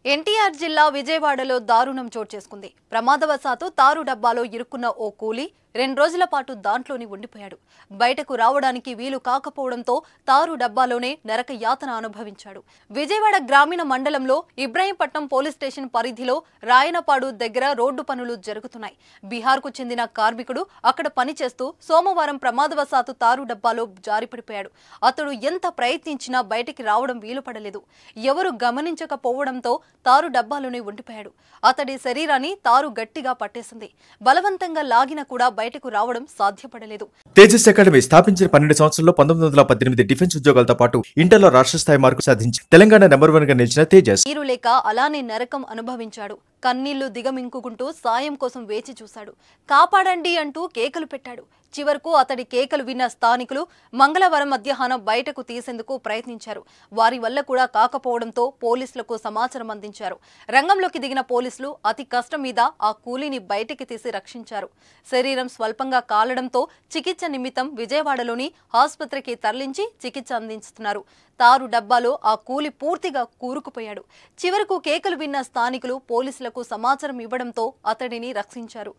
ఎన్టీఆర్ జిల్లా విజయవాడలో దారుణం చోటు చేసుకుంది. ప్రమాదవశాత్తు తారు డబ్బాలో ఇరుక్కున్న ఓ కూలీ 2 రోజుల పాటు దాంట్లోని ఉండిపోయాడు. బయటకు రావడానికి వీలు కాకపోవడంతో తారు డబ్బాలోనే నరక యాతన అనుభవించాడు. విజయవాడ గ్రామీణ మండలంలో ఇబ్రాహీంపట్నం పోలీస్ స్టేషన్ పరిధిలో రాయనపాడు దగ్గర రోడ్డు పనులు జరుగుతున్నాయి. బీహార్కు చెందిన కార్మికుడు అక్కడ పనిచేస్తూ సోమవారం ప్రమాదవశాత్తు తారు డబ్బాలో జారిపడిపోయాడు. అతడు ఎంత ప్రయత్నించినా బయటికి రావడం వీలు పడలేదు. ఎవరు గమనించకపోవడంతో తారు డబ్బాలోనే ఉండిపోయాడు. అతడి శరీరాన్ని తారు గట్టిగా పట్టేసింది. బలవంతంగా లాగిన కూడా బయటకు రావడం సాధ్యపడలేదు. తేజస్ అకాడమీ స్థాపించిన 12 సంవత్సరాల్లో 1918 డిఫెన్స్ ఉద్యోగాలతో పాటు ఇంటర్లో రాష్ట్ర స్థాయి మార్కు సాధించి తెలంగాణ నెంబర్ 1 గా నిలిచిన తేజస్ నీరు లేక అలానే నరకం అనుభవించాడు. కన్నీళ్లు దిగమింగుకుంటూ సాయం కోసం వేచి చూశాడు. కాపాడండి అంటూ కేకలు పెట్టాడు. చివరకు అతడి కేకలు విన్న స్థానికులు మంగళవారం మధ్యాహ్నం బయటకు తీసేందుకు ప్రయత్నించారు. వారి వల్ల కూడా కాకపోవడంతో పోలీసులకు సమాచారం అందించారు. రంగంలోకి దిగిన పోలీసులు అతి కష్టం మీద ఆ కూలీని బయటికి తీసి రక్షించారు. శరీరం స్వల్పంగా కాలడంతో చికిత్స నిమిత్తం విజయవాడలోని ఆసుపత్రికి తరలించి చికిత్స అందిస్తున్నారు. తారు డబ్బాలో ఆ కూలి పూర్తిగా కూరుకుపోయాడు. చివరకు కేకలు విన్న స్థానికులు పోలీసులకు సమాచారం ఇవ్వడంతో అతడిని రక్షించారు.